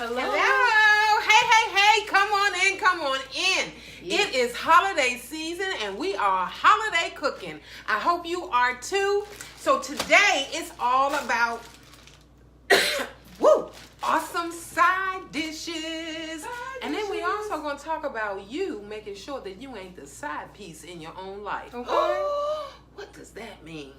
Hello. Hello. Hey. Come on in. Yeah. It is holiday season and we are holiday cooking. I hope you are too. So today it's all about awesome side dishes. And then we also going to talk about you making sure that you ain't the side piece in your own life. Okay. What does that mean?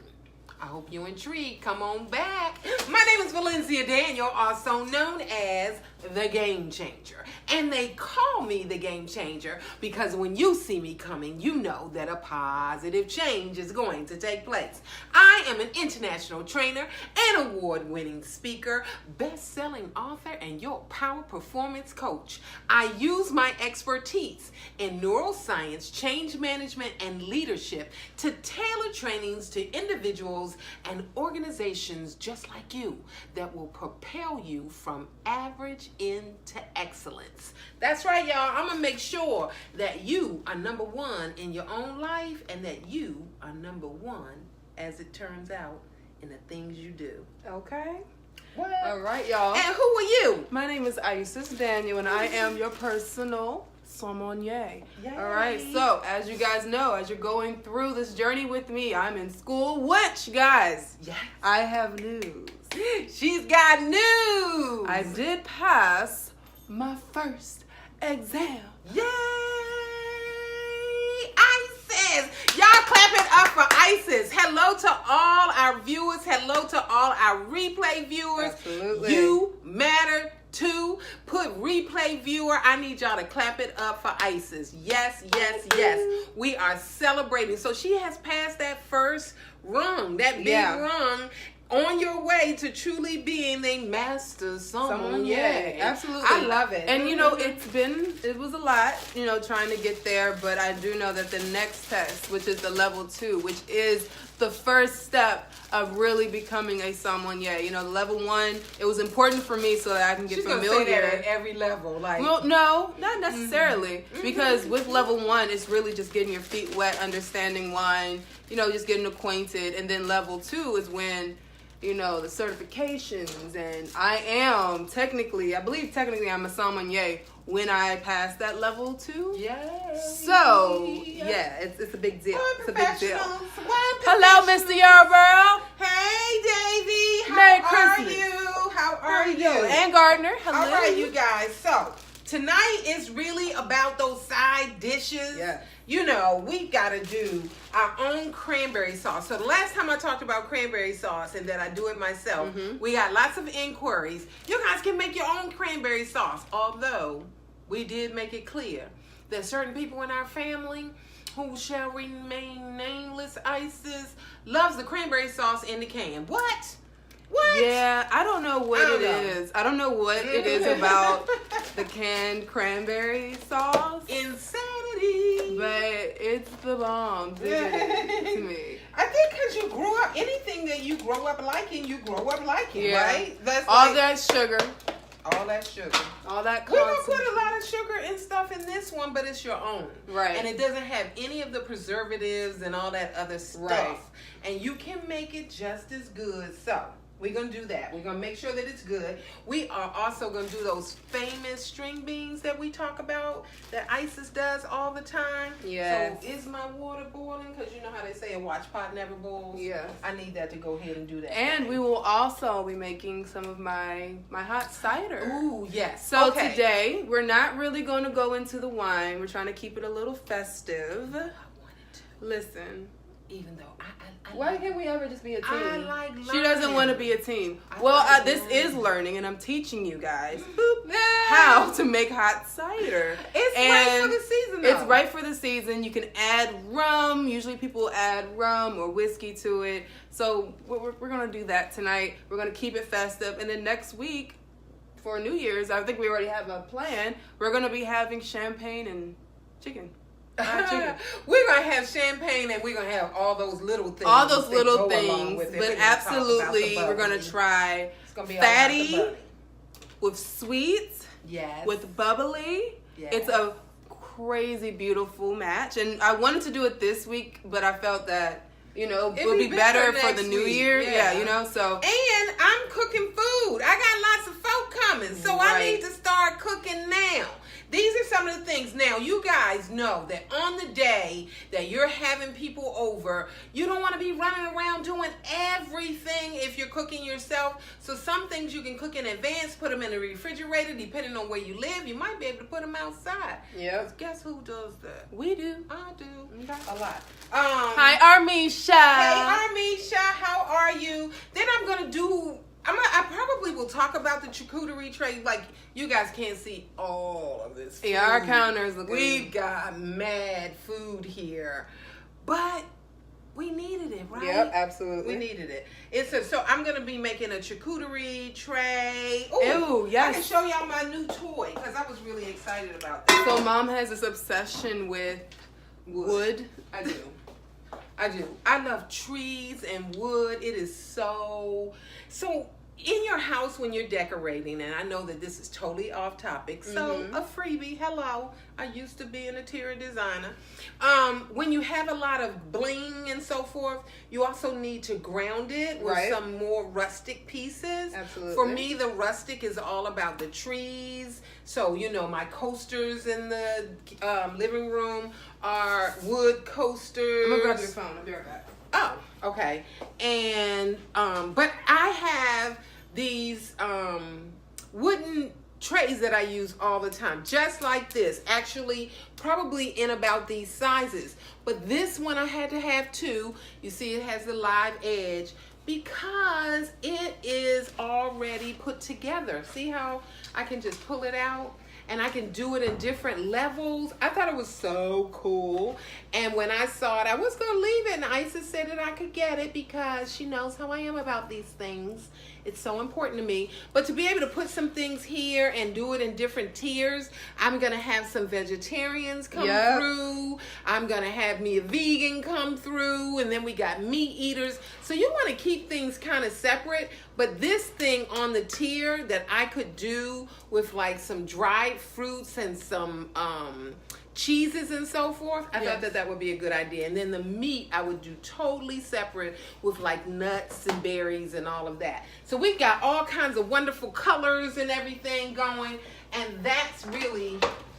I hope you're intrigued. Come on back. My name is Valencia Daniel, also known as the Game Changer. And they call me the Game Changer because when you see me coming, you know that a positive change is going to take place. I am an international trainer and award-winning speaker, best-selling author, and your power performance coach. I use my expertise in neuroscience, change management, and leadership to tailor trainings to individuals and organizations just like you that will propel you from average into excellence. That's right, y'all. I'm going to make sure that you are number one in your own life and that you are number one, as it turns out, in the things you do. Okay. What? All right, y'all. And who are you? My name is Isis Daniel, and I am your personal sommelier. All right. So, as you guys know, as you're going through this journey with me, I'm in school. Which, guys, Yes. I have news. She's got news. I did pass my first exam. Yay! Isis! Y'all clap it up for Isis. Hello to all our viewers. Hello to all our replay viewers. Absolutely. You matter too. Put replay viewer. I need y'all to clap it up for Isis. Yes. We are celebrating. So she has passed that first rung, that big rung. On your way to truly being a master sommelier. Absolutely. I love it. And you know, it was a lot, you know, trying to get there, but I do know that the next test, which is the level 2, which is the first step of really becoming a sommelier. You know, the level 1, it was important for me so that I can get She's familiar. gonna say that at every level, like. Well, no, not necessarily. Because with level 1, it's really just getting your feet wet, understanding wine, you know, just getting acquainted. And then level 2 is when, you know, the certifications, and I believe technically I'm a sommelier when I pass that level 2. Yes. So, yeah, it's a big deal. It's a big deal. Hello, Hello, Mr. Yarborough. Hey, Davy. Merry How Christmas. are you? How are you? And Gardner. Hello. All right, you guys. So, tonight is really about those side dishes. Yeah. You know, we got to do our own cranberry sauce. So the last time I talked about cranberry sauce and that I do it myself, we got lots of inquiries. You guys can make your own cranberry sauce. Although we did make it clear that certain people in our family who shall remain nameless, Isis, loves the cranberry sauce in the can. What? Yeah, I don't know what I it don't know. is. I don't know what it is about the canned cranberry sauce. Insanity. But it's the bomb to me. I think because you grew up, anything that you grow up liking, Yeah. right? That's All like, that sugar, all that sugar. all that We're going to constant. put a lot of sugar and stuff in this one, but it's your own. Right. And it doesn't have any of the preservatives and all that other stuff. Right. And you can make it just as good. So, we're going to do that. We're going to make sure that it's good. We are also going to do those famous string beans that we talk about that Isis does all the time. Yes. So, is my water boiling? Because you know how they say a watch pot never boils. Yes. I need that to go ahead and do that. And we will also be making some of my hot cider. Ooh, yes. So Okay. today, we're not really going to go into the wine. We're trying to keep it a little festive. I wanted to. Listen. Even though I Why can't we ever just be a team? I like She doesn't learning. want to be a team. I Well, like this learning. is learning, and I'm teaching you guys Yeah. how to make hot cider. It's right for the season, though. It's right for the season. You can add rum. Usually people add rum or whiskey to it. So we're going to do that tonight. We're going to keep it festive. And then next week, for New Year's, I think we already have a plan. We're going to be having champagne and chicken. Fried chicken. We're gonna have champagne and we're gonna have all those little things. All those that little go along things. with it. But We're gonna talk about absolutely, the we're going to bubbly. try It's gonna be all about the fatty bubbly. with sweet, Yes. with bubbly. Yes. It's a crazy beautiful match. And I wanted to do it this week, but I felt that, you know, It'd it would be be better better for the next new week. year. Yeah. Yeah, you know, so. And I'm cooking food. I got lots of folk coming, so I Right. need to some of the things. Now, you guys know that on the day that you're having people over, you don't want to be running around doing everything if you're cooking yourself. So some things you can cook in advance, put them in the refrigerator. Depending on where you live, you might be able to put them outside. Yep. Guess who does that? We do. I do. Okay. A lot. Hi, Armisha. Hey, Armisha, how are you? Then I'm going to do... I probably will talk about the charcuterie tray. Like, you guys can't see all of this food. Yeah, our counters look. We got mad food here. But we needed it, right? Yep, absolutely. We needed it. So I'm going to be making a charcuterie tray. Ooh, yes. I can show y'all my new toy because I was really excited about that. So Mom has this obsession with wood. I do. I love trees and wood. It is so in your house when you're decorating, and I know that this is totally off topic, so a freebie. Hello, I used to be an interior designer. When you have a lot of bling and so forth, you also need to ground it with some more rustic pieces. Absolutely. For me, the rustic is all about the trees. So, you know, my coasters in the living room are wood coasters. I'm gonna grab your phone. I'll be right back. Oh, okay. And but I have these wooden trays that I use all the time, just like this. Actually, probably in about these sizes. But this one I had to have two. You see, it has the live edge because it is already put together. See how I can just pull it out? And I can do it in different levels. I thought it was so cool. And when I saw it, I was going to leave it. And Isa said that I could get it because she knows how I am about these things. It's so important to me. But to be able to put some things here and do it in different tiers, I'm going to have some vegetarians come through. I'm going to have me a vegan come through. And then we got meat eaters. So you want to keep things kind of separate. But this thing on the tier that I could do with like some dried fruits and some cheeses and so forth, I thought that would be a good idea. And then the meat I would do totally separate with like nuts and berries and all of that. So we've got all kinds of wonderful colors and everything going, and that's really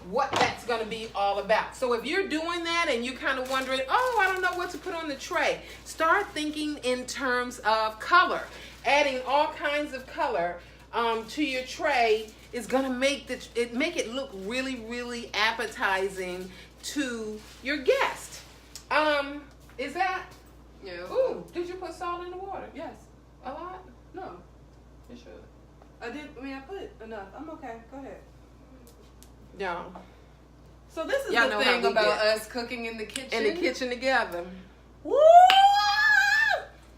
what that's going to be all about. So if you're doing that and you're kind of wondering, oh, I don't know what to put on the tray, start thinking in terms of color. Adding all kinds of color to your tray is gonna make it look really, really appetizing to your guest. Is that? Yeah. Ooh, did you put salt in the water? Yes. A lot? No. You should. I did. I mean, I put enough. I'm okay. Go ahead. Yeah. So this is Y'all the know how thing we about get. us cooking in the kitchen. In the kitchen together. Woo!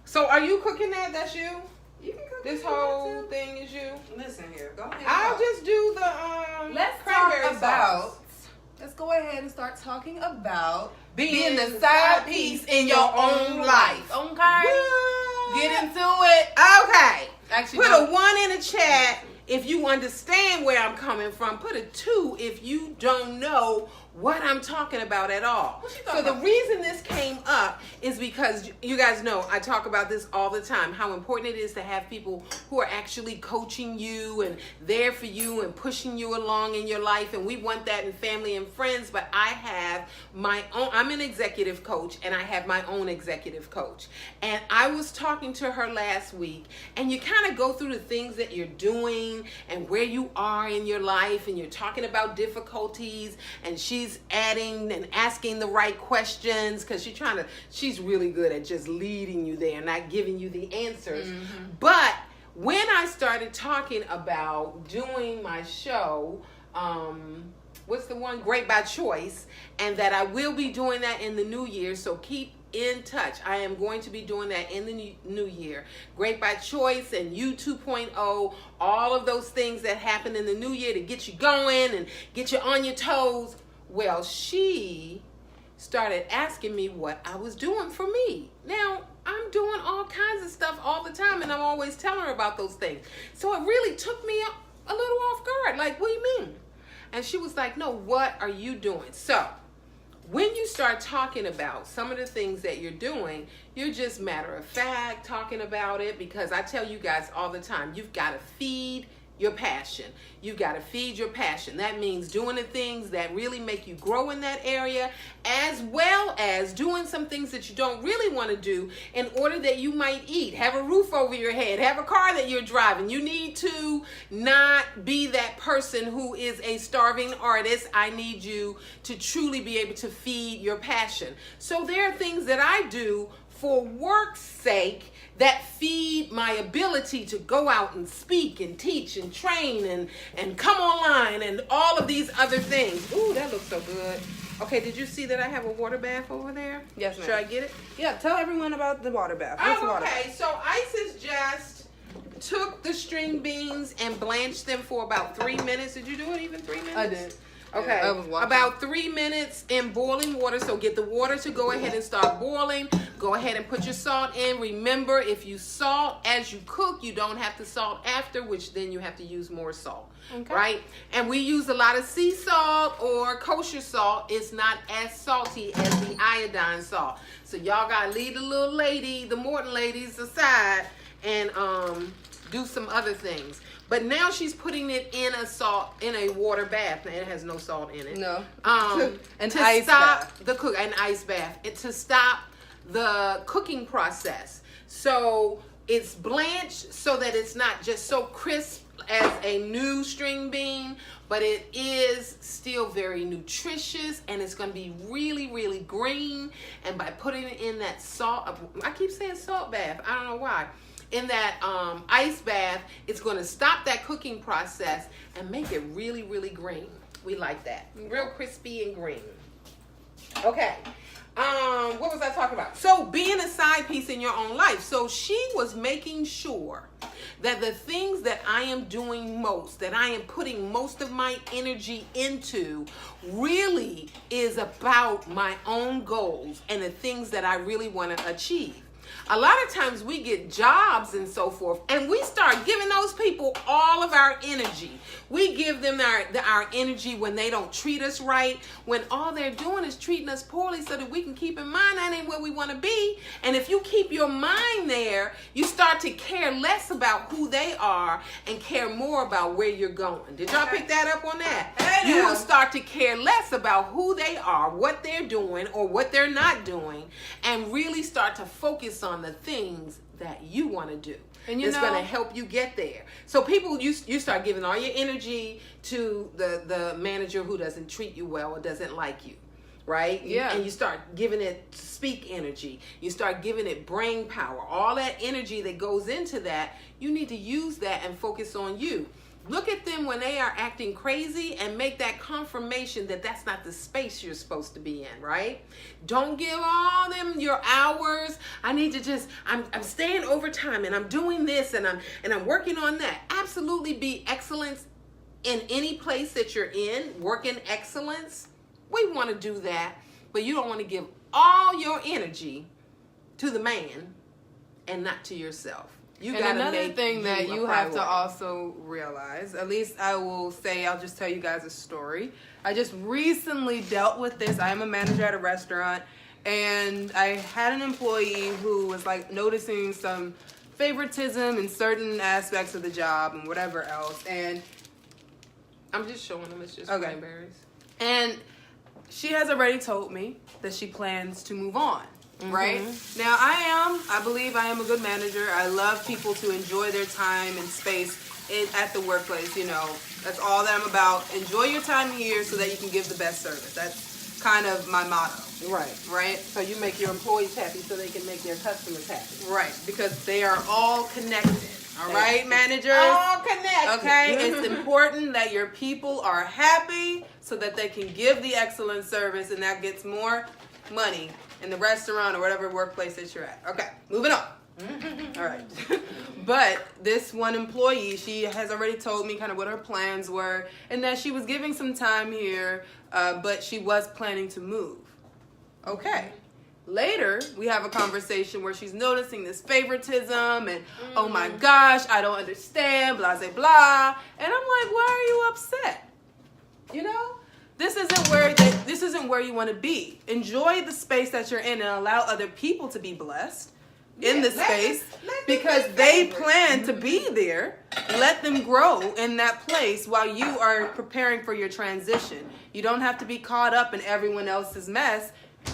So are you cooking that? That's you? You can cook This it whole too. thing is you? Listen here. Go ahead. I'll just do the Let's cranberry talk about. sauce. Let's go ahead and start talking about Being the side piece in your own life. Okay. What? Get into it. Okay. Actually, Put no. a 1 in the chat if you understand where I'm coming from. Put a 2 if you don't know what I'm talking about at all. What you So talking the about? reason this came up is because you guys know I talk about this all the time, how important it is to have people who are actually coaching you and there for you and pushing you along in your life. And we want that in family and friends, but I have my own, I'm an executive coach and I have my own executive coach. And I was talking to her last week, and you kind of go through the things that you're doing and where you are in your life, and you're talking about difficulties, and she's adding and asking the right questions because she's really good at just leading you there, not giving you the answers. But when I started talking about doing my show, what's the one? Great by Choice, and that I will be doing that in the new year, so keep in touch. I am going to be doing that in the new year. Great by Choice and You 2.0, all of those things that happen in the new year to get you going and get you on your toes. Well, she started asking me what I was doing for me. Now, I'm doing all kinds of stuff all the time, and I'm always telling her about those things. So it really took me a little off guard. Like, what do you mean? And she was like, no, what are you doing? So when you start talking about some of the things that you're doing, you're just matter of fact talking about it, because I tell you guys all the time, you've got to feed your passion. You've got to feed your passion. That means doing the things that really make you grow in that area, as well as doing some things that you don't really want to do in order that you might eat, have a roof over your head, have a car that you're driving. You need to not be that person who is a starving artist. I need you to truly be able to feed your passion. So there are things that I do for work's sake that feed my ability to go out and speak and teach and train and come online and all of these other things. Ooh, that looks so good. Okay, did you see that I have a water bath over there? Yes, ma'am. Should I get it? Yeah, tell everyone about the water bath. What's the water bath? So Isis just took the string beans and blanched them for about 3 minutes. Did you do it even 3 minutes? I did. Okay, Yeah, I was watching. about 3 minutes in boiling water. So get the water to go ahead and start boiling. Go ahead and put your salt in. Remember, if you salt as you cook, you don't have to salt after, which then you have to use more salt, right? And we use a lot of sea salt or kosher salt. It's not as salty as the iodine salt. So y'all gotta leave the little lady, the Morton ladies aside and do some other things. But now she's putting it in a water bath. And it has no salt in it. No. An to ice stop bath. An ice bath. To stop the cooking process. So it's blanched so that it's not just so crisp as a new string bean, but it is still very nutritious, and it's going to be really, really green. And by putting it in that salt, I keep saying salt bath. I don't know why. In that ice bath, it's going to stop that cooking process and make it really, really green. We like that. Real crispy and green. Okay. What was I talking about? So being a side piece in your own life. So she was making sure that the things that I am doing most, that I am putting most of my energy into, really is about my own goals and the things that I really want to achieve. A lot of times we get jobs and so forth, and we start giving those people all of our energy. We give them our energy when they don't treat us right, when all they're doing is treating us poorly, so that we can keep in mind that ain't where we want to be. And if you keep your mind there, you start to care less about who they are and care more about where you're going. Did y'all pick that up on that? Hey, you now. will start to care less about who they are, what they're doing, or what they're not doing, and really start to focus on the things that you want to do. And it's going to help you get there. So people, you start giving all your energy to the manager who doesn't treat you well or doesn't like you, right? Yeah. And you start giving it speak energy. You start giving it brain power. All that energy that goes into that, you need to use that and focus on you. Look at them when they are acting crazy and make that confirmation that that's not the space you're supposed to be in, right? Don't give all them your hours. I need to just, I'm staying overtime and I'm doing this and I'm working on that. Absolutely be excellence in any place that you're in, work in excellence. We want to do that, but you don't want to give all your energy to the man and not to yourself. And another thing that you have to also realize, at least I will say, I'll just tell you guys a story. I just recently dealt with this. I am a manager at a restaurant, and I had an employee who was like noticing some favoritism in certain aspects of the job and whatever else. And I'm just showing them it's just Okay. cranberries. And she has already told me that she plans to move on. Right? Now, I believe I am a good manager. I love people to enjoy their time and space at the workplace. You know, that's all that I'm about. Enjoy your time here so that you can give the best service. That's kind of my motto. Right? So you make your employees happy so they can make their customers happy. Right. Because they are all connected. All right, managers? All connected. Okay? It's important that your people are happy so that they can give the excellent service, and that gets more money in the restaurant or whatever workplace that you're at. Okay, moving on. All right. But this one employee, she has already told me kind of what her plans were and that she was giving some time here, but she was planning to move. Okay. Later, we have a conversation where she's noticing this favoritism and, oh my gosh, I don't understand, blah, blah, blah. And I'm like, why are you upset? You know? This isn't where you want to be. Enjoy the space that you're in and allow other people to be blessed. in the let space them- let them because be they favorites. plan to be there. Let them grow in that place while you are preparing for your transition. You don't have to be caught up in everyone else's mess.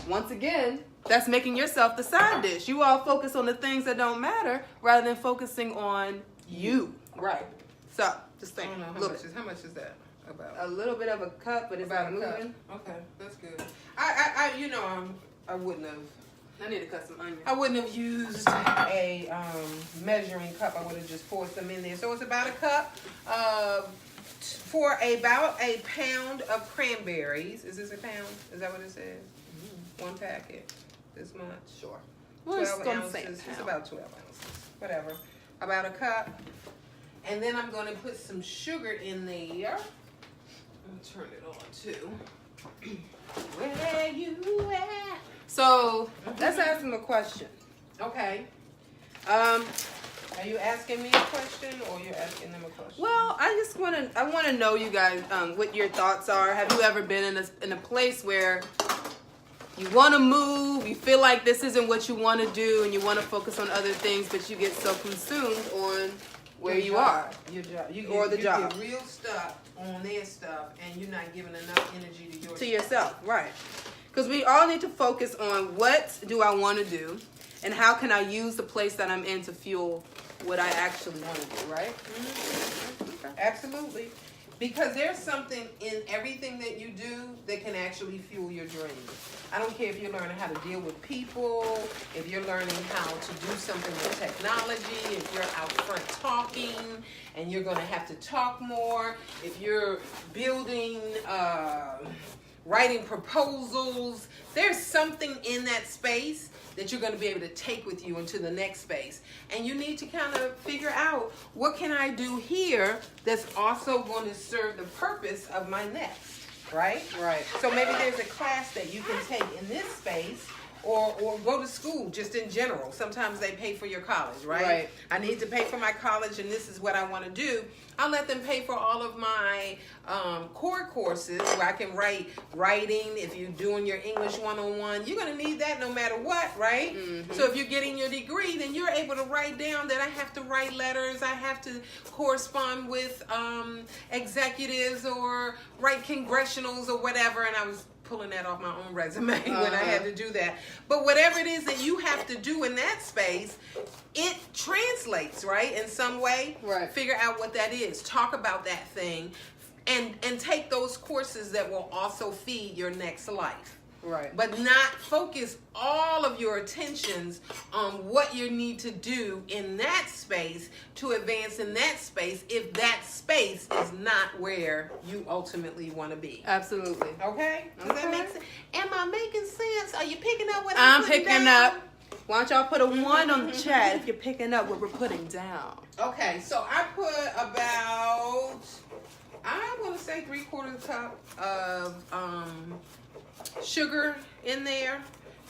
Once again, that's making yourself the side dish. You all focus on the things that don't matter rather than focusing on you. Right. So, just I think. don't know how much is that about? A little bit of a cup, but it's About not a cup. moving. Okay, that's good. I wouldn't have. I need to cut some onion. I wouldn't have used a measuring cup. I would have just poured some in there. So it's about a cup for about a pound of cranberries. Is this a pound? Is that what it says? One packet. This much. Sure. 12 ounces. It's about 12 ounces. Whatever. About a cup. And then I'm going to put some sugar in there. I'll turn it on too. Where you at? So, let's ask them a question. Okay. Um, Are you asking me a question or you're asking them a question? well, I want to know you guys what your thoughts are. Have you ever been in a place where you want to move, you feel like this isn't what you want to do, and you want to focus on other things, but you get so consumed on where you are? Your job. You job. get real stuck on their stuff and you're not giving enough energy to your To yourself, right? Because we all need to focus on what do I want to do, and how can I use the place that I'm in to fuel what I actually want to do, right? Mm-hmm. Absolutely. Because there's something in everything that you do that can actually fuel your dreams. I don't care if you're learning how to deal with people, if you're learning how to do something with technology, if you're out front talking and you're going to have to talk more, if you're building, writing proposals, there's something in that space that you're going to be able to take with you into the next space. And you need to kind of figure out, what can I do here that's also going to serve the purpose of my next, right? Right. So maybe there's a class that you can take in this space, or go to school just in general. Sometimes they pay for your college, right? Right. I need to pay for my college and this is what I want to do. I'll let them pay for all of my core courses where I can writing. If you're doing your English 101, you're going to need that no matter what, right? Mm-hmm. So if you're getting your degree, then you're able to write down that I have to write letters, I have to correspond with executives or write congressionals or whatever. And I was pulling that off my own resume when I had to do that. But whatever it is that you have to do in that space, it translates, right, in some way. Right. Figure out what that is. Talk about that thing and take those courses that will also feed your next life. Right. But not focus all of your attentions on what you need to do in that space to advance in that space if that space is not where you ultimately want to be. Absolutely. Okay? Does that make sense? Am I making sense? Are you picking up what I'm putting picking down? up. Why don't y'all put a 1 on the chat if you're picking up what we're putting down? Okay, so I put about, I want to say 3/4 cup of sugar in there.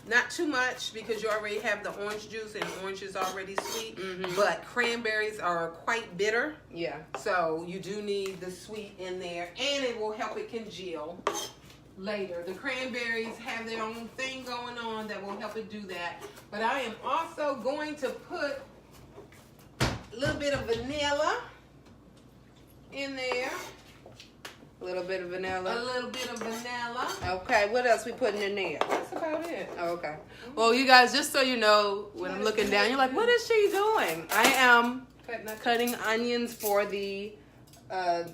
Not too much because you already have the orange juice and orange is already sweet. Mm-hmm. But cranberries are quite bitter. Yeah. So you do need the sweet in there and it will help it congeal later. The cranberries have their own thing going on that will help it do that. But I am also going to put a little bit of vanilla in there. A little bit of A vanilla. little bit of vanilla. Okay, what else we putting in there? That's about it. Oh, okay. Well, you guys, just so you know, when I'm looking down, you're like, what is she doing? I am cutting onions for the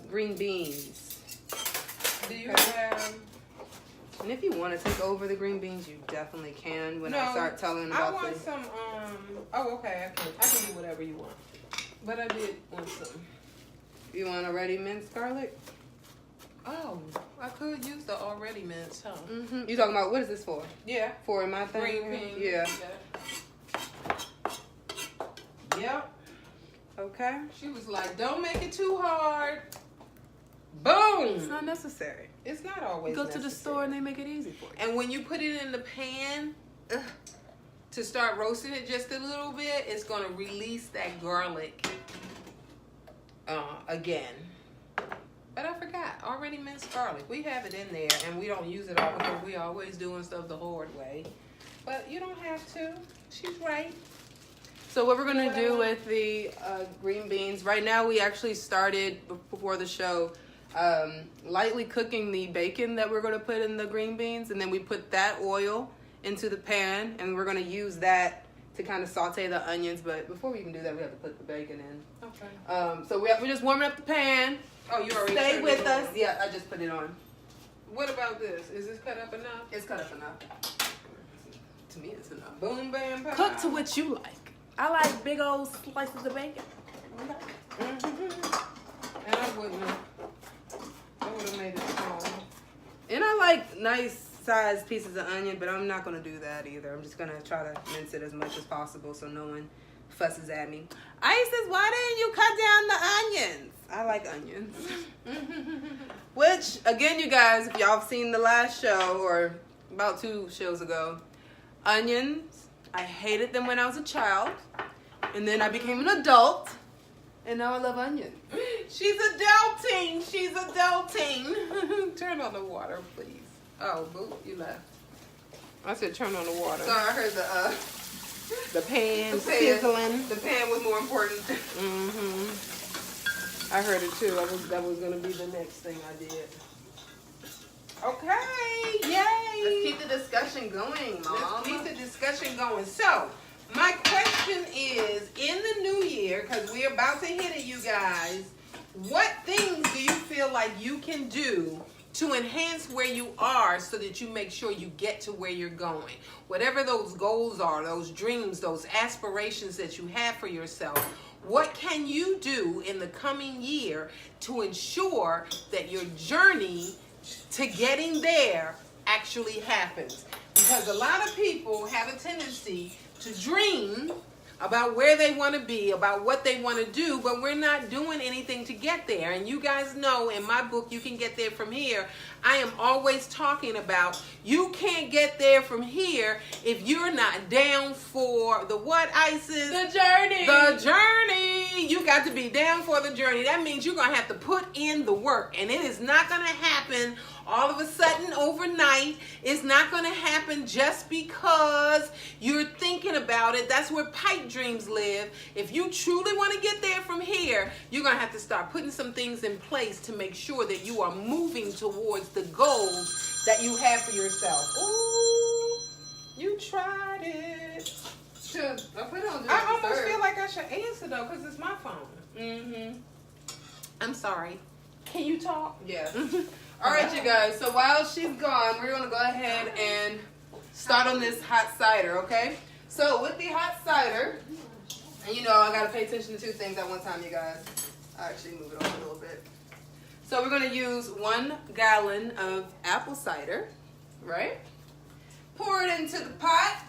green beans. Do you have... And if you want to take over the green beans, you definitely can when I start telling I about want the... some, oh, okay, I can do whatever you want. But I did want some. You want already minced garlic? Oh, I could use the already minced, huh? Mm-hmm. You talking about, what is this for? Yeah. For my thing? Green beans. Yeah. Yep. Okay. She was like, don't make it too hard. Boom. It's not necessary. It's not always You go to the necessary. store and they make it easy for you. And when you put it in the pan to start roasting it just a little bit, it's going to release that garlic again. But I forgot, already minced garlic. We have it in there and we don't use it all because we always doing stuff the hard way. But you don't have to. She's right. So what we're gonna do with the green beans? Right now, we actually started before the show, lightly cooking the bacon that we're gonna put in the green beans, and then we put that oil into the pan, and we're gonna use that to kind of saute the onions. But before we even do that, we have to put the bacon in. Okay. So we're just warming up the pan. Oh, you already Stay turned with it us. on. Yeah, I just put it on. What about this? Is this cut up enough? It's cut up enough. To me, it's enough. Boom, bam, pow. Cook to what you like. I like big old slices of bacon. And I wouldn't have. I would have made it small. And I like nice sized pieces of onion, but I'm not gonna do that either. I'm just gonna try to mince it as much as possible so no one fusses at me. Isis, why didn't you cut down the onions? I like onions. Which, again, you guys, if y'all have seen the last show or about 2 shows ago, onions, I hated them when I was a child. And then I became an adult. And now I love onions. She's adulting. She's adulting. Turn on the water, please. Oh, boo, you left. I said turn on the water. Sorry, I heard The pan the pan. sizzling. The pan was more important. I heard it too. That was gonna be the next thing I did. Okay, yay! Let's keep the discussion going, Mom. Let's keep the discussion going. So, my question is, in the new year, because we're about to hit it, you guys, what things do you feel like you can do to enhance where you are so that you make sure you get to where you're going? Whatever those goals are, those dreams, those aspirations that you have for yourself, what can you do in the coming year to ensure that your journey to getting there actually happens? Because a lot of people have a tendency to dream about where they want to be, about what they want to do, but we're not doing anything to get there. And you guys know in my book, You Can Get There From Here, I am always talking about you can't get there from here if you're not down for the what, Isis? The journey. The journey. You got to be down for the journey. That means you're going to have to put in the work. And it is not going to happen all of a sudden overnight. It's not going to happen just because you're thinking about it. That's where pipe dreams live. If you truly want to get there from here, you're going to have to start putting some things in place to make sure that you are moving towards the goals that you have for yourself. Ooh, you tried it. I put it on. I almost feel like I should answer though, because it's my phone. I'm sorry. Can you talk? Yeah. All right, you guys. So while she's gone, we're gonna go ahead and start on this hot cider, okay? So with the hot cider, and you know I gotta pay attention to 2 things at one time, you guys. I actually move it on a little bit. So we're gonna use 1 gallon of apple cider, right? Pour it into the pot.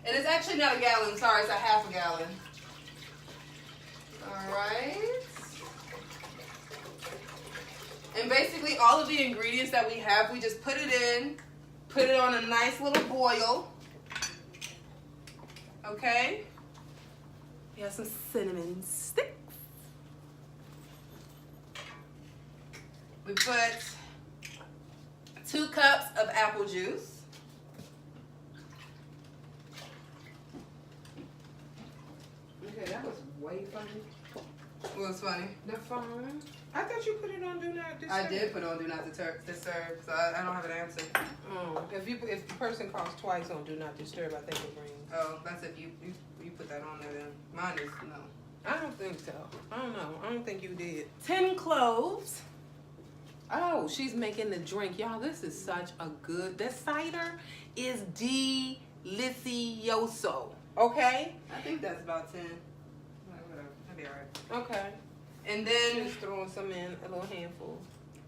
And it's actually not a gallon, sorry, it's a half a gallon. Alright. And basically all of the ingredients that we have, we just put it in, put it on a nice little boil. Okay? We have some cinnamon sticks. We put 2 cups of apple juice. Okay, that was way funny. What was funny? The phone. I thought you put it on Do Not Disturb. I did put on Do Not Disturb, so I don't have an answer. Oh, if the person calls twice on Do Not Disturb, I think it rings. Oh, that's if you put that on there then. Mine is no. I don't think so. I don't know. I don't think you did. 10 cloves. Oh, she's making the drink. Y'all, this is such a good... This cider is delicioso. Okay? I think that's about 10. Whatever. That'll be alright. Okay. And then Just throwing some in, a little handful.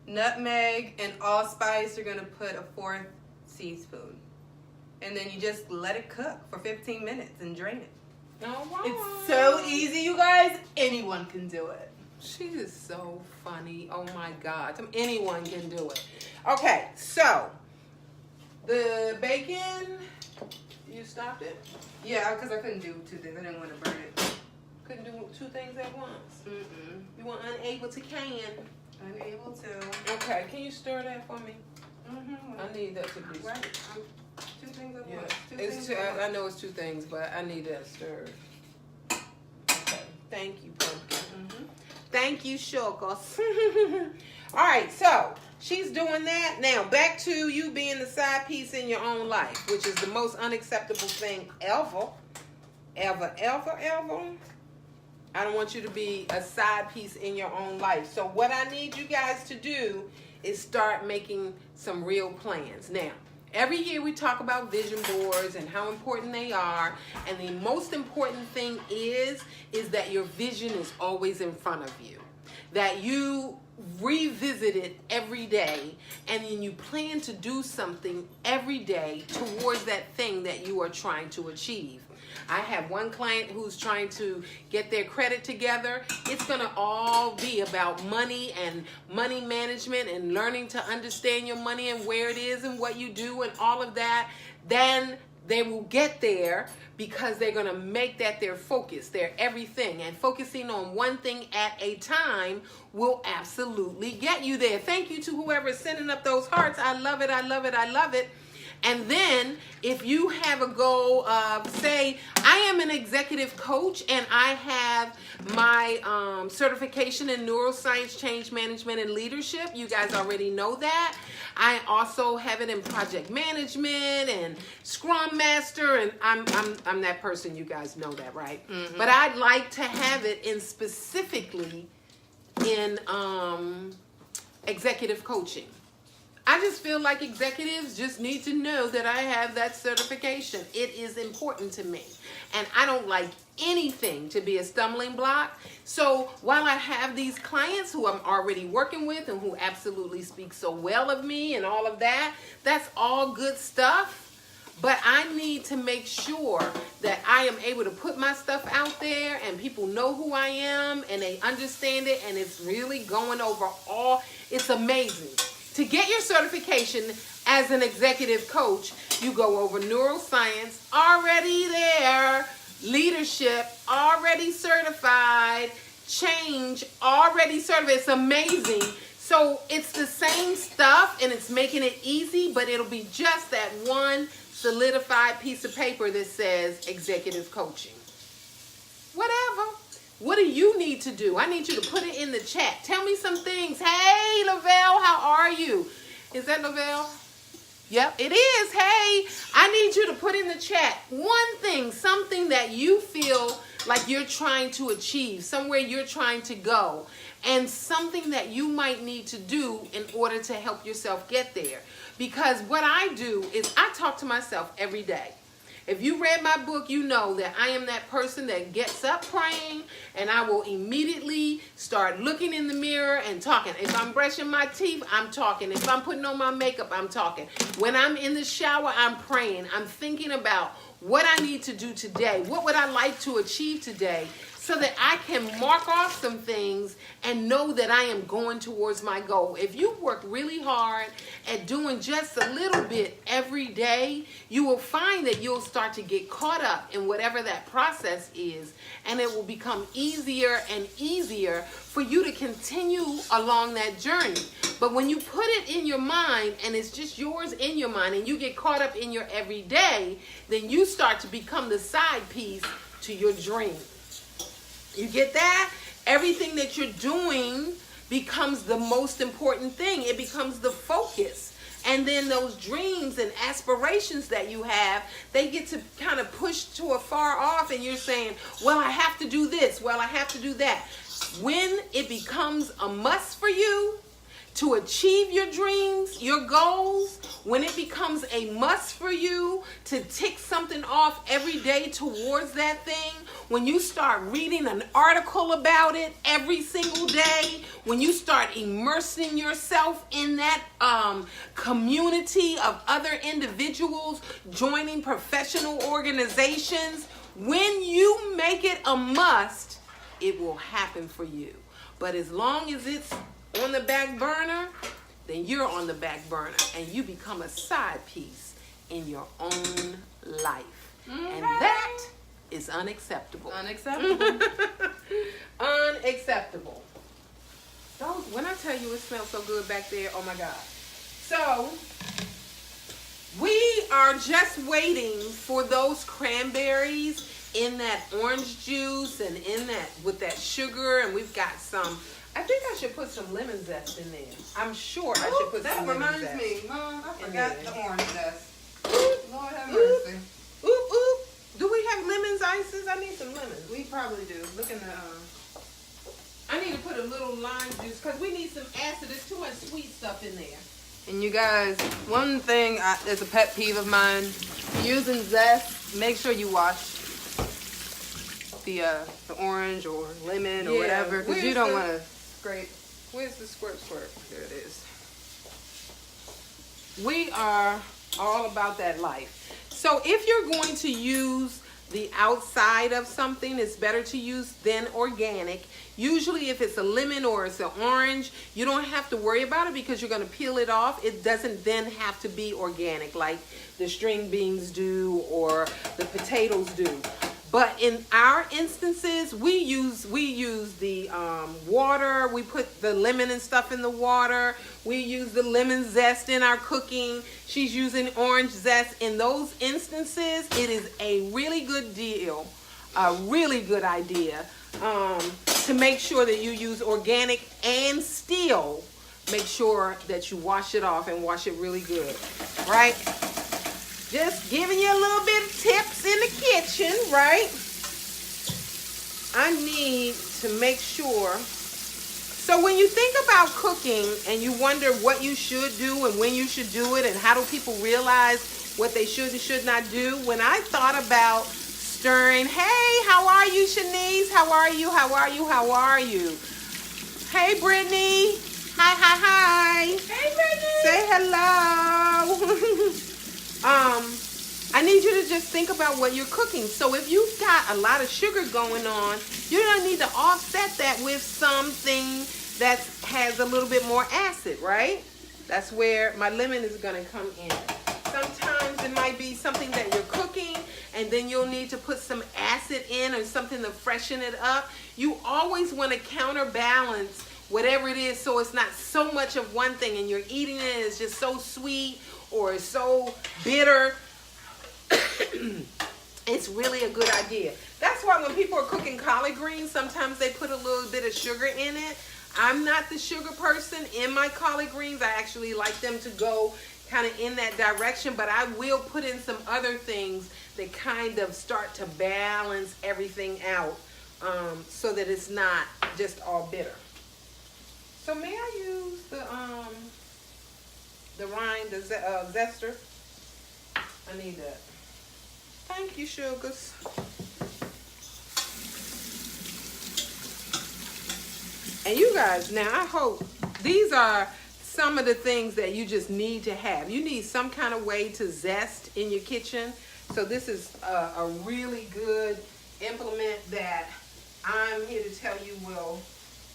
nutmeg and allspice, you're gonna put a 4th teaspoon. And then you just let it cook for 15 minutes and drain it. Oh, wow. It's so easy, you guys. Anyone can do it. She is so funny. Oh my God. Anyone can do it. Okay, so the bacon, you stopped it? Yeah, because I couldn't do 2 things. I didn't want to burn it. Couldn't do 2 things at once. Mm-mm. You were unable to can. Unable to. Okay, can you stir that for me? Mm-hmm. I need that to be Right. two things at Yeah. once. It's two, I know it's two things, but I need that stirred. Okay. Thank you, pumpkin. Mm-hmm. Thank you, Shulkos. All right, so she's doing that. Now, back to you being the side piece in your own life, which is the most unacceptable thing ever. Ever, ever, ever. I don't want you to be a side piece in your own life. So what I need you guys to do is start making some real plans. Now, every year we talk about vision boards and how important they are. And the most important thing is that your vision is always in front of you. That you revisit it every day, and then you plan to do something every day towards that thing that you are trying to achieve. I have one client who's trying to get their credit together. It's going to all be about money and money management and learning to understand your money and where it is and what you do and all of that. Then they will get there because they're going to make that their focus, their everything. And focusing on one thing at a time will absolutely get you there. Thank you to whoever is sending up those hearts. I love it. I love it. I love it. And then if you have a goal of, say, I am an executive coach and I have my certification in neuroscience, change management, and leadership. You guys already know that. I also have it in project management and Scrum Master, and I'm that person. You guys know that, right? Mm-hmm. But I'd like to have it in specifically in executive coaching. I just feel like executives just need to know that I have that certification. It is important to me. And I don't like anything to be a stumbling block. So while I have these clients who I'm already working with and who absolutely speak so well of me and all of that, that's all good stuff. But I need to make sure that I am able to put my stuff out there and people know who I am and they understand it, and it's really going over all. It's amazing. To get your certification as an executive coach, you go over neuroscience, already there, leadership, already certified, change, already certified. It's amazing. So it's the same stuff and it's making it easy, but it'll be just that one solidified piece of paper that says executive coaching. Whatever. What do you need to do? I need you to put it in the chat. Tell me some things. Hey, Lavelle, how are you? Is that Lavelle? Yep, it is. Hey, I need you to put in the chat one thing, something that you feel like you're trying to achieve, somewhere you're trying to go, and something that you might need to do in order to help yourself get there. Because what I do is I talk to myself every day. If you read my book, you know that I am that person that gets up praying, and I will immediately start looking in the mirror and talking. If I'm brushing my teeth, I'm talking. If I'm putting on my makeup, I'm talking. When I'm in the shower, I'm praying. I'm thinking about what I need to do today. What would I like to achieve today? So that I can mark off some things and know that I am going towards my goal. If you work really hard at doing just a little bit every day, you will find that you'll start to get caught up in whatever that process is, and it will become easier and easier for you to continue along that journey. But when you put it in your mind and it's just yours in your mind and you get caught up in your everyday, then you start to become the side piece to your dream. You get that? Everything that you're doing becomes the most important thing. It becomes the focus. And then those dreams and aspirations that you have, they get to kind of push to a far off, and you're saying, well, I have to do this. Well, I have to do that. When it becomes a must for you to achieve your dreams, your goals, when it becomes a must for you to tick something off every day towards that thing, when you start reading an article about it every single day, when you start immersing yourself in that community of other individuals, joining professional organizations, when you make it a must, it will happen for you. But as long as it's on the back burner, then you're on the back burner and you become a side piece in your own life. Okay. And that is unacceptable. Unacceptable. Unacceptable. Those, when I tell you it smells so good back there, oh my God. So, We are just waiting for those cranberries in that orange juice and in that with that sugar, and we've got some. I think I should put some lemon zest in there. I'm sure I should put some lemon zest. That reminds me, Mom, I forgot the orange zest. Lord have Oop. mercy. Oop, oop. Do we have lemons ices? I need some lemons. We probably do. Look in the. I need to put a little lime juice because we need some acid. There's too much sweet stuff in there. And you guys, one thing that's a pet peeve of mine, using zest, make sure you wash the orange or lemon or whatever, because you don't want to scrape. Where's the squirt? There it is. We are all about that life. So if you're going to use the outside of something, it's better to use then organic. Usually if it's a lemon or it's an orange, you don't have to worry about it because you're going to peel it off. It doesn't then have to be organic like the string beans do or the potatoes do. But in our instances, we use the water. We put the lemon and stuff in the water. We use the lemon zest in our cooking. She's using orange zest. In those instances, it is a really good deal, a really good idea to make sure that you use organic and still make sure that you wash it off and wash it really good, right? Just giving you a little bit of tips in the kitchen, right? I need to make sure. So when you think about cooking and you wonder what you should do and when you should do it and how do people realize what they should and should not do, when I thought about stirring, hey, how are you, Shanice? How are you? How are you? How are you? Hey, Brittany. Hi, hi, hi. Hey, Brittany. Say hello. I need you to just think about what you're cooking. So if you've got a lot of sugar going on, you're gonna need to offset that with something that has a little bit more acid, right? That's where my lemon is gonna come in. Sometimes it might be something that you're cooking and then you'll need to put some acid in or something to freshen it up. You always wanna counterbalance whatever it is so it's not so much of one thing and you're eating it and it's just so sweet or so bitter. It's really a good idea. That's why when people are cooking collard greens, sometimes they put a little bit of sugar in it. I'm not the sugar person in my collard greens. I actually like them to go kind of in that direction, but I will put in some other things that kind of start to balance everything out so that it's not just all bitter. So may I use the rind, the zester? I need that. Thank you, sugars. And you guys, now I hope these are some of the things that you just need to have. You need some kind of way to zest in your kitchen. So this is a really good implement that I'm here to tell you will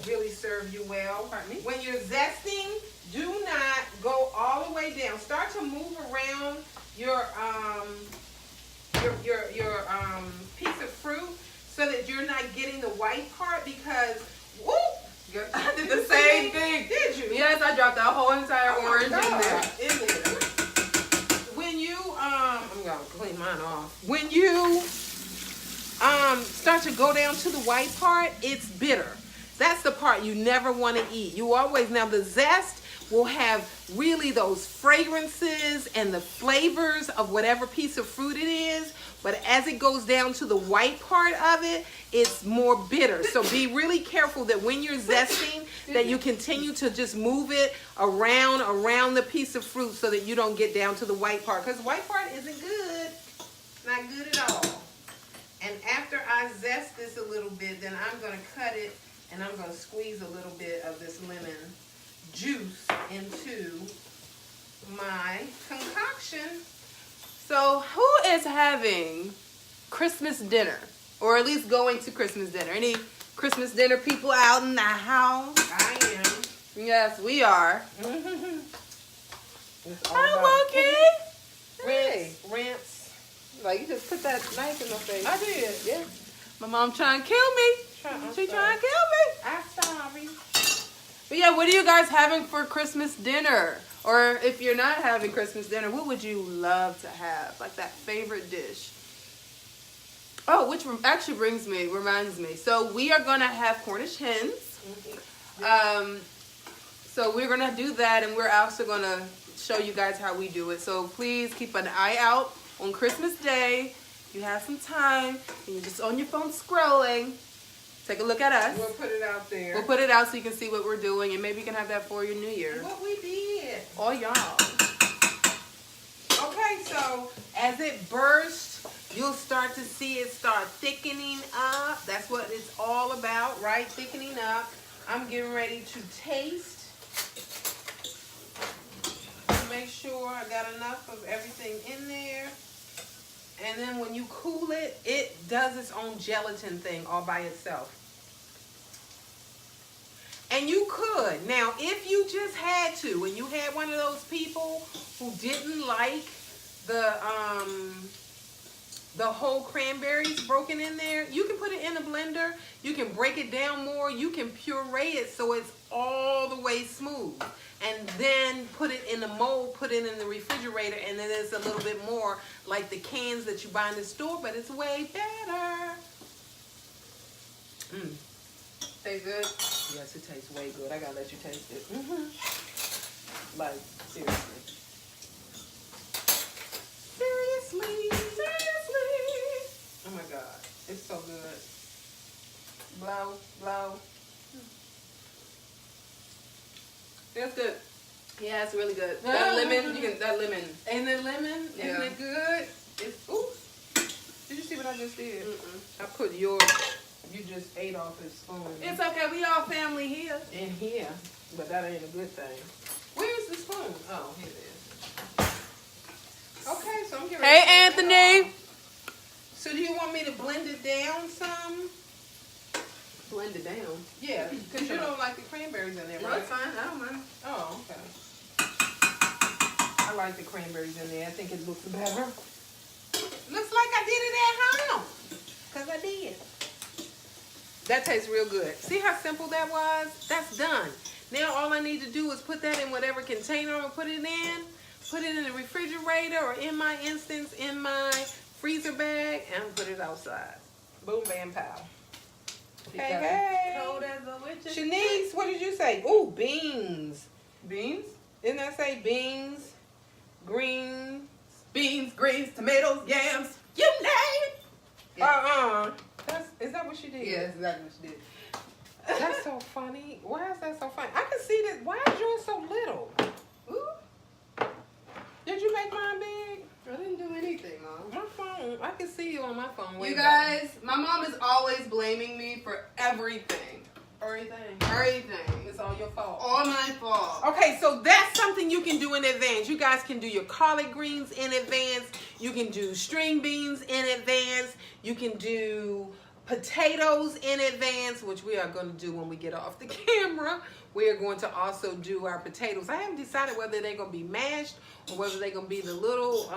really serve you well. Pardon me? When you're zesting, do not go all the way down. Start to move around your piece of fruit so that you're not getting the white part because whoop, I did the same thing. Did you? Yes, I dropped that whole entire orange in there. When you I'm gonna clean mine off. When you start to go down to the white part, it's bitter. That's the part you never want to eat. You always, now the zest will have really those fragrances and the flavors of whatever piece of fruit it is. But as it goes down to the white part of it, it's more bitter. So be really careful that when you're zesting, that you continue to just move it around the piece of fruit so that you don't get down to the white part. Because the white part isn't good. Not good at all. And after I zest this a little bit, then I'm going to cut it and I'm going to squeeze a little bit of this lemon juice into my concoction. So who is having Christmas dinner? Or at least going to Christmas dinner? Any Christmas dinner people out in the house? I am. Yes, we are. Hi, Monkey. Rinse. Like, you just put that knife in my face. I did. Yeah. My mom trying to kill me. She trying to kill me. I'm sorry. But yeah, what are you guys having for Christmas dinner? Or if you're not having Christmas dinner, what would you love to have? Like that favorite dish. Oh, which actually reminds me. So we are going to have Cornish hens. So we're going to do that, and we're also going to show you guys how we do it. So please keep an eye out on Christmas Day. If you have some time and you're just on your phone scrolling, take a look at us. We'll put it out there. We'll put it out so you can see what we're doing, and maybe you can have that for your New Year. What we did. Oh, y'all. Okay, so as it bursts, you'll start to see it start thickening up. That's what it's all about, right? Thickening up. I'm getting ready to taste. Make sure I got enough of everything in there. And then when you cool it, it does its own gelatin thing all by itself. And you could. Now, if you just had to, and you had one of those people who didn't like the whole cranberries broken in there, you can put it in a blender. You can break it down more. You can puree it so it's all the way smooth. And then put it in the mold, put it in the refrigerator, and then it's a little bit more like the cans that you buy in the store, but it's way better. Tastes good? Yes, it tastes way good. I gotta let you taste it. Like, seriously. Seriously. Oh my God, it's so good. Blow, blow. That's good. Yeah, it's really good. That lemon, that lemon. Ain't it lemon? Yeah. Isn't it good? It's, ooh. Did you see what I just did? I put yours. You just ate off his spoon. It's okay. We all family here. In here, but that ain't a good thing. Where's the spoon? Oh, here it is. Okay, so I'm getting ready Hey, to Anthony. So do you want me to blend it down some? Blend it down. Yeah, because you don't like the cranberries in there, No, right? it's fine. I don't mind. Oh, okay. I like the cranberries in there. I think it looks better. Looks like I did it at home. Because I did. That tastes real good. See how simple that was? That's done. Now all I need to do is put that in whatever container I'm going to put it in. Put it in the refrigerator, or in my instance, in my freezer bag, and put it outside. Boom, bam, pow. Hey, hey. Cold as a witch. Shanice, what did you say? Ooh, beans. Beans? Didn't I say beans, greens? Beans, greens, tomatoes, yams. You name it. Yeah. Is that what she did? Yeah, that's exactly what she did. That's so funny. Why is that so funny? I can see that. Why is yours so little? Ooh. Did you make mine big? I didn't do anything, Mom. My phone. I can see you on my phone. You guys, my mom is always blaming me for everything. Everything. It's all your fault. All my fault. Okay, so that's something you can do in advance. You guys can do your collard greens in advance. You can do string beans in advance. You can do potatoes in advance, which we are going to do when we get off the camera. We are going to also do our potatoes. I haven't decided whether they're going to be mashed or whether they're going to be the little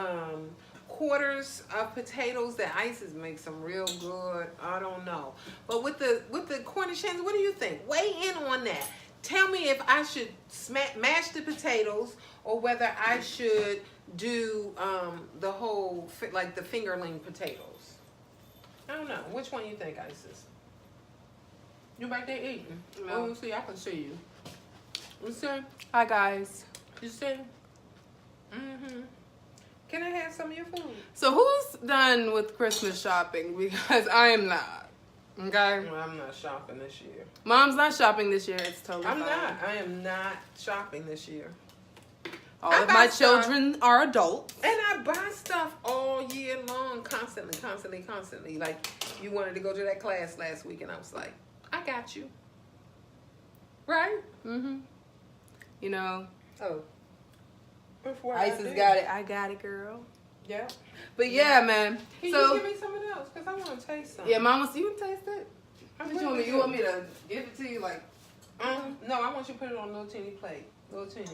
quarters of potatoes that Isis makes them real good. I don't know. But with the Cornish hens, what do you think? Weigh in on that. Tell me if I should mash the potatoes or whether I should do the whole, like the fingerling potatoes. I don't know. Which one you think, Isis? You back there eating? No. Oh, let me see. I can see you. You see? Hi, guys. You see? Can I have some of your food? So who's done with Christmas shopping? Because I am not. Okay? Well, I'm not shopping this year. Mom's not shopping this year. It's totally I'm fine. not. I am not shopping this year. All I of buy my stuff. children are adults. And I buy stuff all year long, constantly. Like, you wanted to go to that class last week, and I was like, I got you. Right? Mm-hmm. You know, Before Isis got it. I got it, girl. Yeah. But yeah, man. Can So you give me some of those? Because I want to taste some. yeah, Mama, you want to taste it? I What you really want me? do. You want me to give it to you like? No, I want you to put it on a little teeny plate. Little teeny.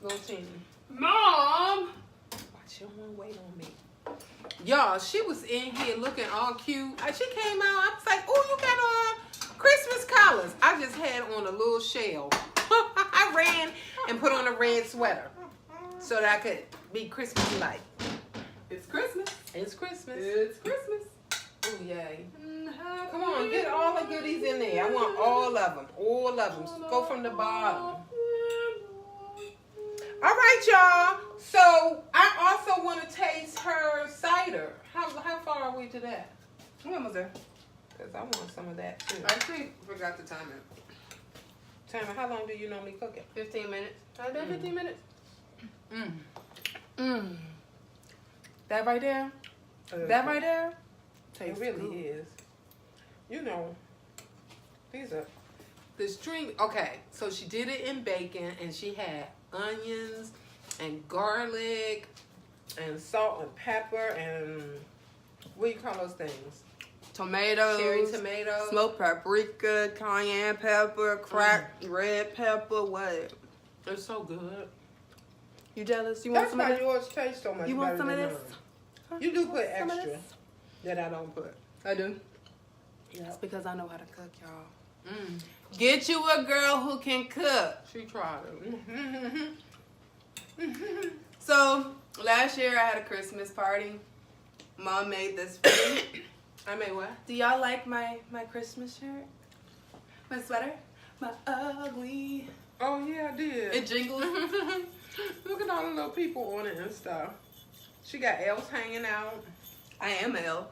Little teeny. Mom. Watch your one wait on me. Y'all, she was in here looking all cute. She came out. I was like, oh, you got on Christmas colors. I just had on a little shell. I I ran and put on a red sweater so that I could be Christmas-like. It's Christmas. It's Christmas. It's Christmas. Oh, yay. Come on, get all the goodies in there. I want all of them. All of them. Go from the bottom. All right, y'all. So I also want to taste her cider. How far are we to that? We almost there. Because I want some of that too. I actually forgot to time it. Tamara, how long do you normally cook it? 15 minutes. I did 15 minutes. That right there. That right there. It Tastes really good. is. You know, these are the string. Okay, so she did it in bacon, and she had onions and garlic and salt and pepper and what do you call those things? Tomatoes. Cherry tomatoes. Smoked paprika, cayenne pepper, cracked red pepper. What? It's so good. You jealous? You want That's some of why this? yours tastes so much You want better some of than this? mine. You do put Some of extra this? that I don't put. I do. Yeah. That's because I know how to cook, y'all. Mm. Get you a girl who can cook. She tried it. So, last year I had a Christmas party. Mom made this for me. I made what? Do y'all like my Christmas shirt? My sweater? My ugly. Oh yeah, I did. It jingles. Look at all the little people on it and stuff. She got elves hanging out. I am ill.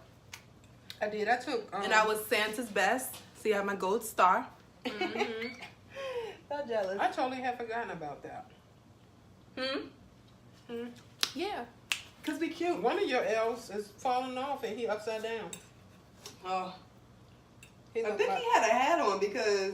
I did. I took. And I was Santa's best. See, I have my gold star. Mhm. So jealous. I totally had forgotten about that. Hmm. Yeah. Because we cute. One of your elves is falling off and he upside down. Oh. He I look think like- he had a hat on because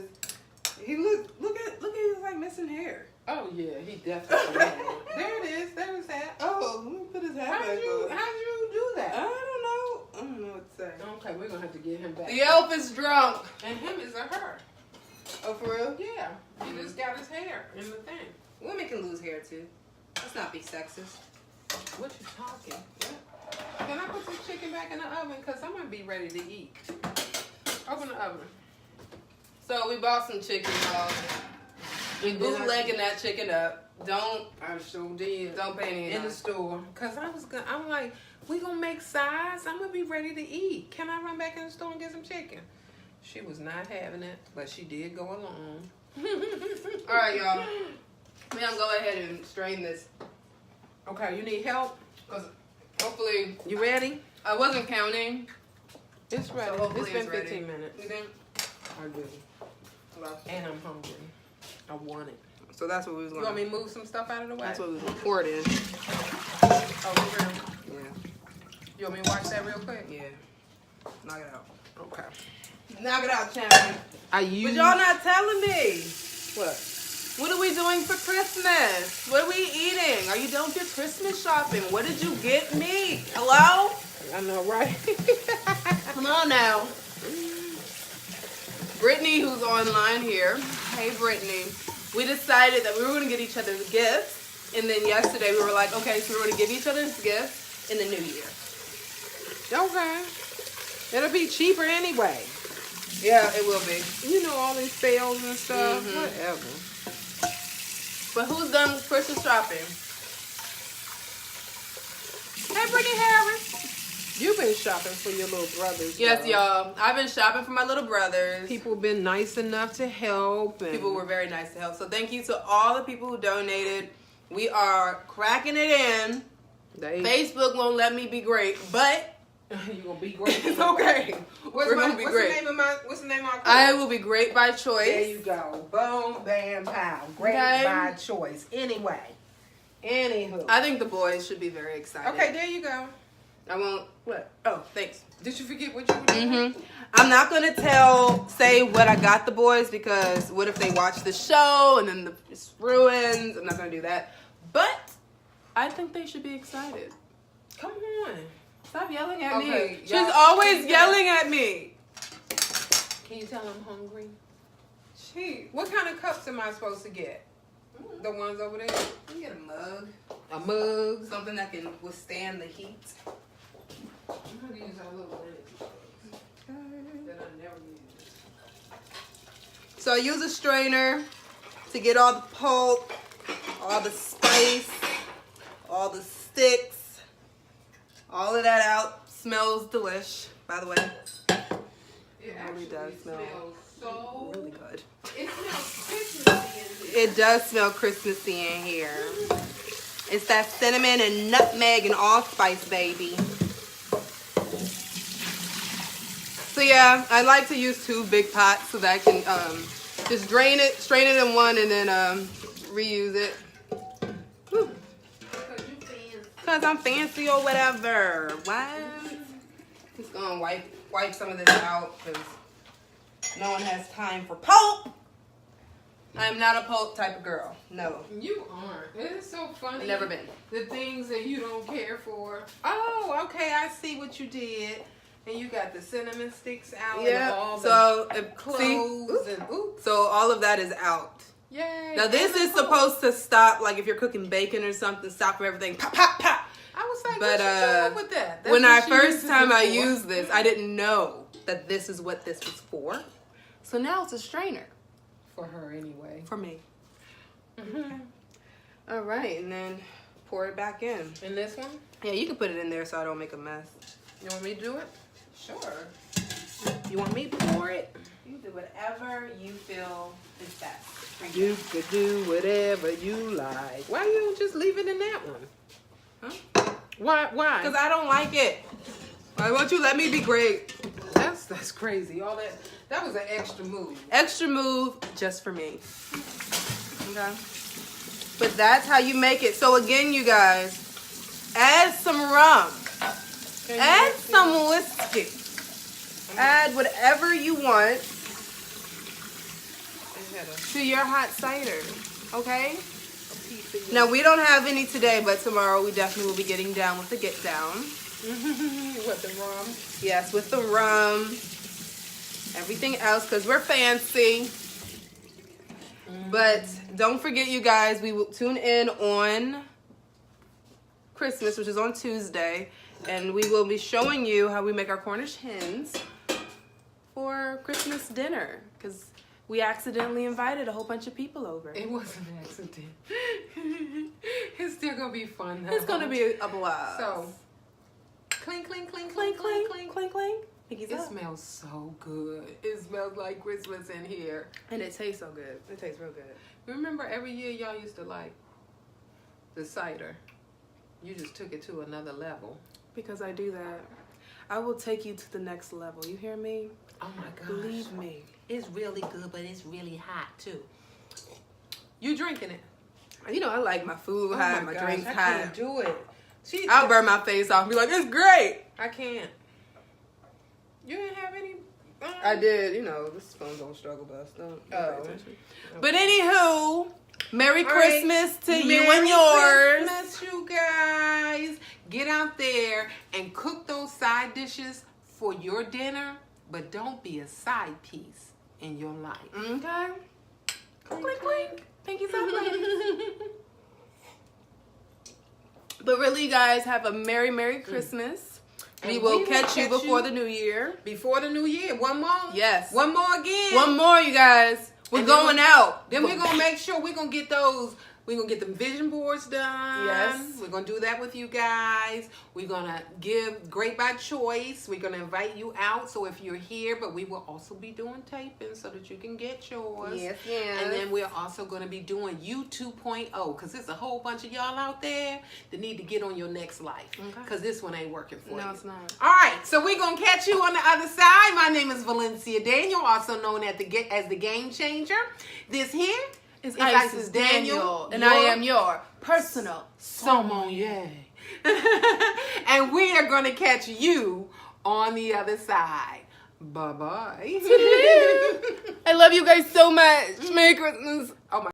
he look at he's like missing hair. Oh yeah, he definitely had one. There it is. There is that. Oh, let me put his hat How'd back you on. do I that? don't know what to say. Okay, we're gonna have to get him back. The elf is drunk. And him is a her. Oh, for real? Yeah. He just got his hair in the thing. Women can lose hair too. Let's not be sexist. What you talking? Yeah. Can I put this chicken back in the oven? Because I'm going to be ready to eat. Open the oven. So we bought some chicken, y'all. We And then I- bootlegging that chicken up. Don't I sure did. pay any In the attention. store. Because I'm like, we going to make sides. I'm going to be ready to eat. Can I run back in the store and get some chicken? She was not having it, but she did go along. All right, y'all. We're gonna go ahead and strain this. Okay, you need help? Cause hopefully, You ready? I wasn't counting. It's ready. So hopefully It's been it's ready. 15 minutes. You think? I do. Okay. And I'm hungry. I want it. So that's what we was You gonna. want me to move some stuff out of the way? That's what we was recording. Oh, for real? Yeah. You want me to watch that real quick? Yeah. Knock it out. Okay. Knock it out, champion. But But y'all not telling me. What? What are we doing for Christmas? What are we eating? Are you done with your Christmas shopping? What did you get me? Hello? I know, right? Come on now. Brittany, who's online here. Hey, Brittany. We decided that we were going to get each other gifts. And then yesterday we were like, okay, so we're going to give each other gifts in the new year. Okay. It'll be cheaper anyway. Yeah, it will be. You know, all these sales and stuff. Mhm. Whatever. But who's done Christmas shopping? Hey, Brittany Harris. You've been shopping for your little brothers. Yes, though. y'all. I've been shopping for my little brothers. People been nice enough to help. And People were very nice to help. So thank you to all the people who donated. We are cracking it in. They, Facebook won't let me be great, but you gonna be great. it's okay. We're gonna be great. What's the name of my I will be great by choice. There you go. Boom, bam, pow. Great Okay. by choice. Anyway. Anywho. I think the boys should be very excited. Okay, there you go. I won't. What? Oh, thanks. Did you forget what you were doing? I'm not gonna say what I got the boys because what if they watch the show and then it's ruins? I'm not gonna do that. But I think they should be excited. Come on. Stop yelling at Okay, me. She's y'all- always yelling at me. Can you tell I'm hungry? She. What kind of cups am I supposed to get? The ones over there? You get a mug. A mug. Something that can withstand the heat. I'm gonna use our little energy that I never use. So I use a strainer. to get all the pulp, all the spice, all the sticks, all of that out. Smells delish, by the way. It really does smell so really good. It smells Christmassy in here. It does smell Christmassy in here. It's that cinnamon and nutmeg and allspice, baby. So yeah, I like to use 2 big pots so that I can just strain it in one, and then reuse it. Whew. Cause I'm fancy or whatever. What? Just gonna wipe some of this out because no one has time for pulp. I'm not a pulp type of girl. No. You aren't. It's so funny. I've never been. The things that you don't care for. Oh, okay. I see what you did. And you got the cinnamon sticks out. Yeah. And all So the cloves see? and ooh. So all of that is out. Yay. Now this is supposed to stop, like if you're cooking bacon or something, stop everything. Pop, pop, pop. I was like, But what you doing with that? That's when what I she first uses time it I for. used this, I didn't know that this is what this was for. So now it's a strainer For her anyway. for me. Mm-hmm. All right, and then pour it back in. And this one? Yeah, you can put it in there so I don't make a mess. You want me to do it? Sure. You want me to pour it? You do whatever you feel is best. You could do whatever you like. Why you don't just leave it in that one? Huh? Why? Because I don't like it. Why won't you let me be great? That's crazy. All that was an extra move. Extra move just for me. Okay. But that's how you make it. So again, you guys, add some rum. Add some whiskey. Add whatever you want to your hot cider. Okay? Now we don't have any today, but tomorrow we definitely will be getting down with the get down. What, the rum? Yes, with the rum. Everything else, because we're fancy. But don't forget, you guys, we will tune in on Christmas, which is on Tuesday, and we will be showing you how we make our Cornish hens for Christmas dinner, because we accidentally invited a whole bunch of people over. It was an accident. It's still gonna be fun though. It's gonna be a blast. So, clink, clink, clink, clink, clink, clink, clink. clink, clink. Pinkies It up. smells so good. It smells like Christmas in here. And it tastes so good. It tastes real good. Remember every year y'all used to like the cider. You just took it to another level. Because I do that. I will take you to the next level. You hear me? Oh my gosh. Believe me. It's really good, but it's really hot too. You drinking it? You know, I like my food hot, my drinks I hot. can't do it. I'll burn my face off and be like, it's great. I can't. You didn't have any? I did. You know, this phone don't struggle bus. Don't pay Oh. attention. But anywho, Merry All right. Christmas to you Merry and yours. Christmas, you guys. Get out there and cook those side dishes for your dinner, but don't be a side piece in your life. Okay. Clink, clink. Thank you so much. But really, you guys, have a Merry Christmas. And We will we catch you before the new year. Before the new year. One more? Yes. One more again. One more, you guys. We're And then going out. Then we're going to make sure we're going to get those. We're going to get them vision boards done. Yes. We're going to do that with you guys. We're going to give Great by Choice. We're going to invite you out. So if you're here, but we will also be doing taping so that you can get yours. Yes, yes. And then we're also going to be doing U 2.0 because there's a whole bunch of y'all out there that need to get on your next life because this one ain't working for you. No, it's not. All right, so we're going to catch you on the other side. My name is Valencia Daniel, also known as the Game Changer. This here It's is Isis Daniel, and I am your personal sommelier. And we are going to catch you on the other side. Bye-bye. I love you guys so much. Merry Christmas.